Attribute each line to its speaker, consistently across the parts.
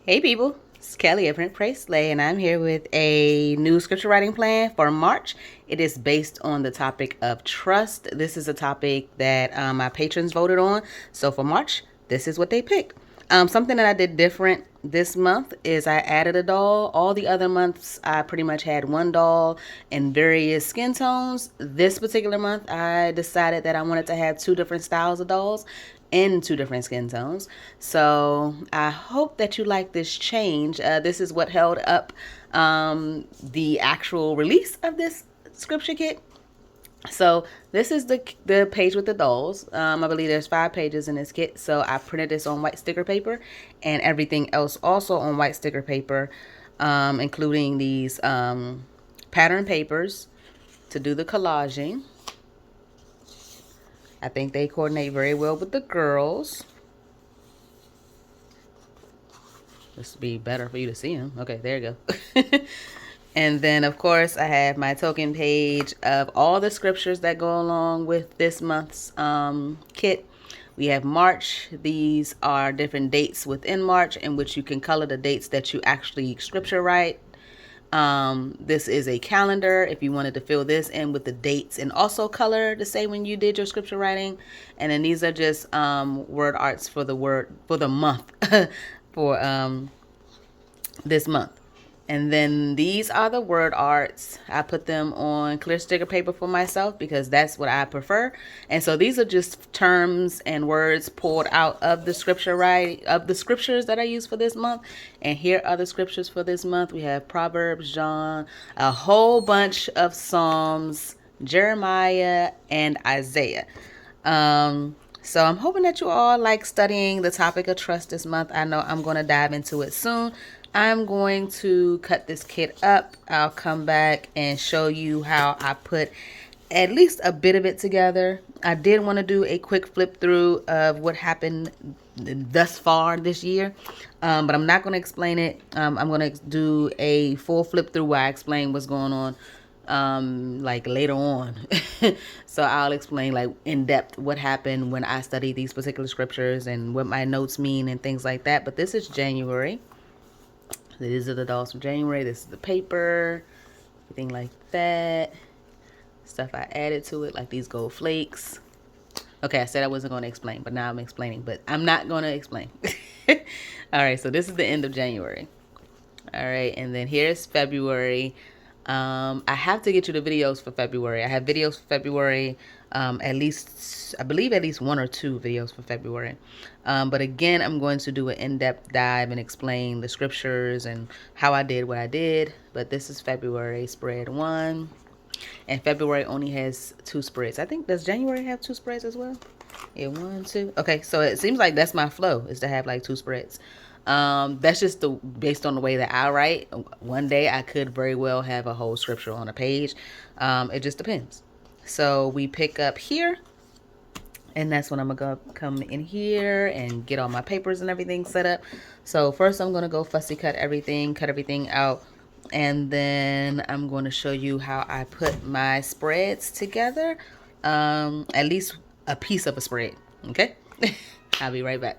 Speaker 1: Hey people, it's Kelly of Print Pray Slay, and I'm here with a new scripture writing plan for March. It is based on the topic of trust. This is a topic that my patrons voted on. So for March, this is what they picked. Something that I did different this month is I added a doll. All the other months, I pretty much had one doll in various skin tones. This particular month, I decided that I wanted to have two different styles of dolls in two different skin tones. So I hope that you like this change. This is what held up the actual release of this scripture kit. So this is the page with the dolls. I believe there's 5 pages in this kit. So I printed this on white sticker paper and everything else also on white sticker paper, including these pattern papers to do the collaging. I think they coordinate very well with the girls. This would be better for you to see them. Okay, there you go. And then, of course, I have my token page of all the scriptures that go along with this month's kit. We have March. These are different dates within March in which you can color the dates that you actually scripture write. This is a calendar if you wanted to fill this in with the dates and also color to say when you did your scripture writing. And then these are just word arts for the month for this month. And then these are the word arts. I put them on clear sticker paper for myself because that's what I prefer. And so these are just terms and words pulled out of the scripture of the scriptures that I use for this month. And here are the scriptures for this month. We have Proverbs, John, a whole bunch of Psalms, Jeremiah, and Isaiah. So I'm hoping that you all like studying the topic of trust this month. I know I'm going to dive into it soon. I'm going to cut this kit up. I'll come back and show you how I put at least a bit of it together. I did want to do a quick flip through of what happened thus far this year, but I'm not going to explain it. I'm going to do a full flip through where I explain what's going on like later on. So I'll explain like in depth what happened when I studied these particular scriptures and what my notes mean and things like that. But this is January. These are the dolls from January. This is the paper, everything like that. Stuff I added to it, like these gold flakes. Okay, I said I wasn't going to explain, but now I'm explaining. But I'm not going to explain. All right, so this is the end of January. All right, and then here's February. I have to get you the videos for February. I have videos for February, at least, I believe at least 1 or 2 videos for February. But again, I'm going to do an in-depth dive and explain the scriptures and how I did what I did. But this is February spread 1. And February only has 2 spreads. I think, does January have 2 spreads as well? Yeah, 1, 2. Okay, so it seems like that's my flow, is to have like 2 spreads. That's just based on the way that I write. One day I could very well have a whole scripture on a page. It just depends. So we pick up here, and that's when I'm gonna come in here and get all my papers and everything set up. So first I'm gonna go fussy cut everything out, and then I'm going to show you how I put my spreads together. At least a piece of a spread. Okay. I'll be right back.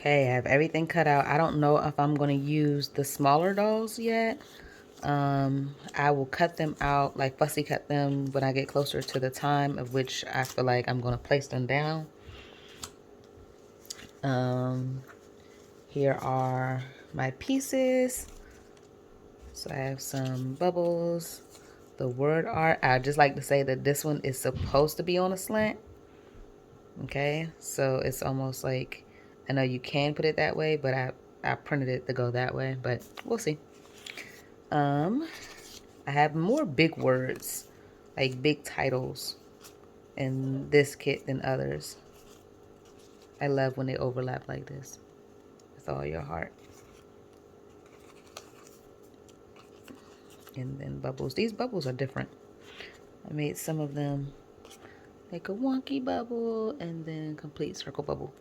Speaker 1: Okay, I have everything cut out. I don't know if I'm going to use the smaller dolls yet. I will cut them out, like fussy cut them when I get closer to the time of which I feel like I'm going to place them down. Here are my pieces. So I have some bubbles. The word art, I just like to say that this one is supposed to be on a slant. Okay, so it's almost like, I know you can put it that way, but I printed it to go that way, but we'll see. I have more big words, like big titles in this kit than others. I love when they overlap like this with all your heart. And then bubbles. These bubbles are different. I made some of them like a wonky bubble and then complete circle bubble.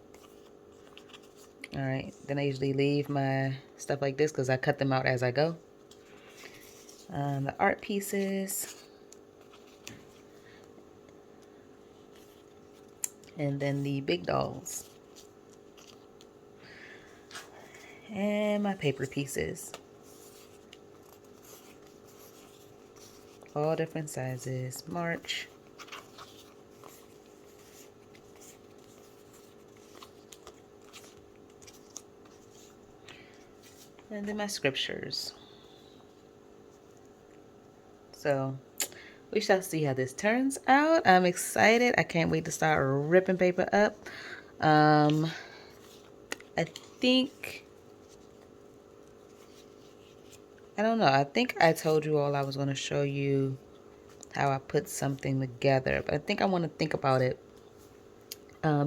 Speaker 1: All right, then I usually leave my stuff like this because I cut them out as I go. The art pieces. And then the big dolls. And my paper pieces. All different sizes. March. And then my scriptures. So we shall see how this turns out. I'm excited. I can't wait to start ripping paper up. I think, I don't know. I think I told you all I was going to show you how I put something together. But I think I want to think about it.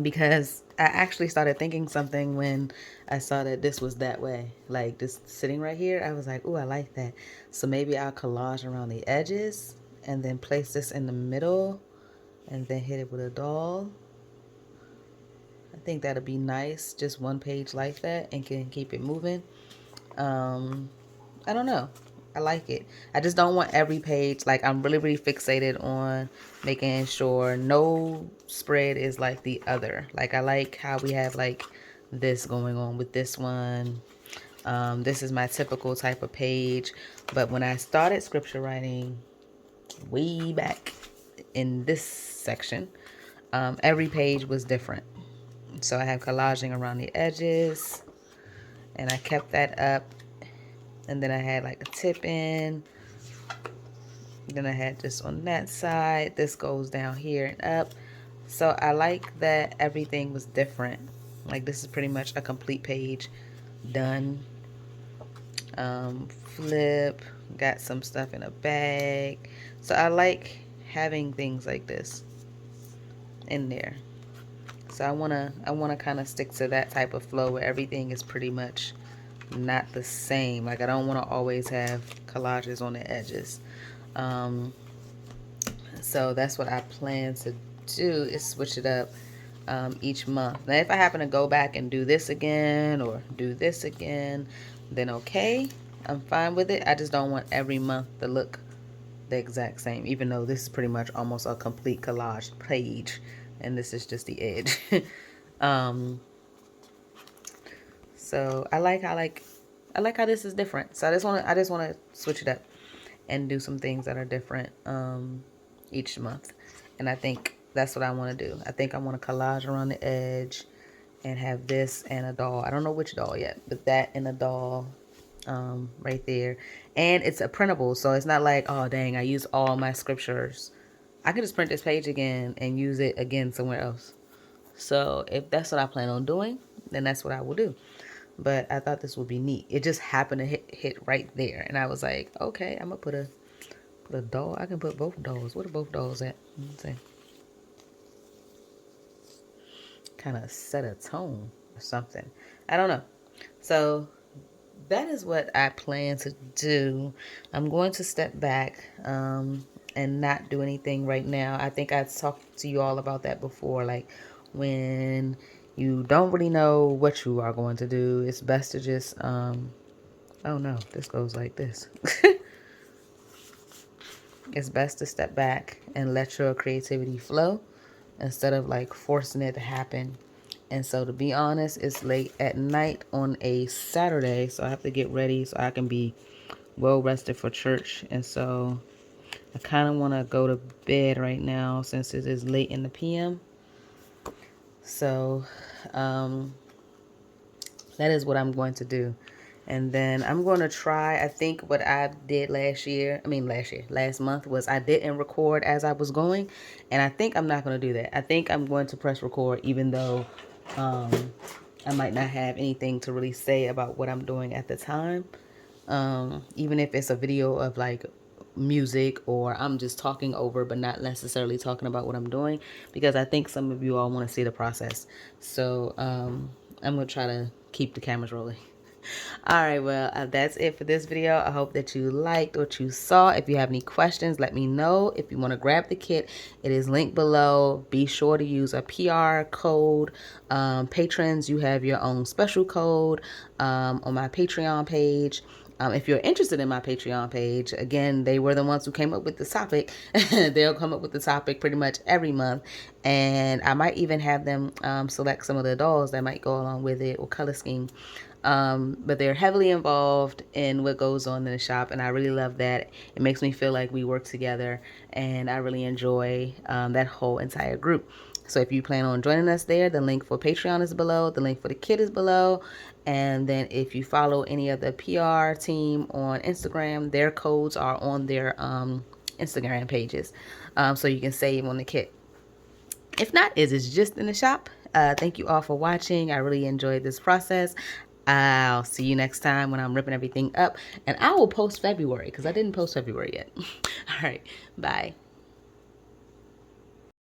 Speaker 1: Because I actually started thinking something when I saw that this was that way. Like just sitting right here, I was like, ooh, I like that. So maybe I'll collage around the edges and then place this in the middle and then hit it with a doll. I think that'll be nice. Just one page like that and can keep it moving. I don't know. I like it. I just don't want every page. Like I'm really, really fixated on making sure no spread is like the other. Like I like how we have like this going on with this one. This is my typical type of page. But when I started scripture writing way back in this section, every page was different. So I have collaging around the edges and I kept that up. And then I had like a tip in. Then I had this on that side. This goes down here and up. So I like that everything was different. Like this is pretty much a complete page done. Flip. Got some stuff in a bag. So I like having things like this in there. So I wanna kind of stick to that type of flow where everything is pretty much not the same. Like I don't want to always have collages on the edges. So that's what I plan to do, is switch it up each month. Now if I happen to go back and do this again or do this again, then okay, I'm fine with it. I just don't want every month to look the exact same, even though this is pretty much almost a complete collage page and this is just the edge. So I like how this is different. So I just want to switch it up and do some things that are different each month. And I think that's what I want to do. I think I want to collage around the edge and have this and a doll. I don't know which doll yet, but that and a doll right there. And it's a printable, so it's not like, oh dang, I used all my scriptures. I can just print this page again and use it again somewhere else. So if that's what I plan on doing, then that's what I will do. But I thought this would be neat. It just happened to hit right there. And I was like, okay, I'm going to put a doll. I can put both dolls. What are both dolls at? Let's see. Kind of set a tone or something. I don't know. So that is what I plan to do. I'm going to step back and not do anything right now. I think I talked to you all about that before. Like when you don't really know what you are going to do, it's best to just, oh no, this goes like this. It's best to step back and let your creativity flow instead of like forcing it to happen. And so to be honest, it's late at night on a Saturday, so I have to get ready so I can be well rested for church. And so I kind of want to go to bed right now since it is late in the PM. So That is what I'm going to do. And then I'm going to try, I think what I did last month was I didn't record as I was going. And I think I'm not going to do that. I think I'm going to press record even though I might not have anything to really say about what I'm doing at the time. Even if it's a video of like music or I'm just talking over but not necessarily talking about what I'm doing, because I think some of you all want to see the process. So I'm going to try to keep the cameras rolling. All right, well, that's it for this video. I hope that you liked what you saw. If you have any questions, let me know. If you want to grab the kit, it is linked below. Be sure to use a PR code. Patrons, you have your own special code on my Patreon page. If you're interested in my Patreon page, again, they were the ones who came up with the topic. They'll come up with the topic pretty much every month. And I might even have them select some of the dolls that might go along with it or color scheme. But they're heavily involved in what goes on in the shop, and I really love that. It makes me feel like we work together, and I really enjoy that whole entire group. So if you plan on joining us there, the link for Patreon is below, the link for the kit is below, and then if you follow any of the PR team on Instagram, their codes are on their Instagram pages, so you can save on the kit. If not, it is just in the shop. Thank you all for watching. I really enjoyed this process. I'll see you next time when I'm ripping everything up. And I will post February because I didn't post February yet. All right. Bye.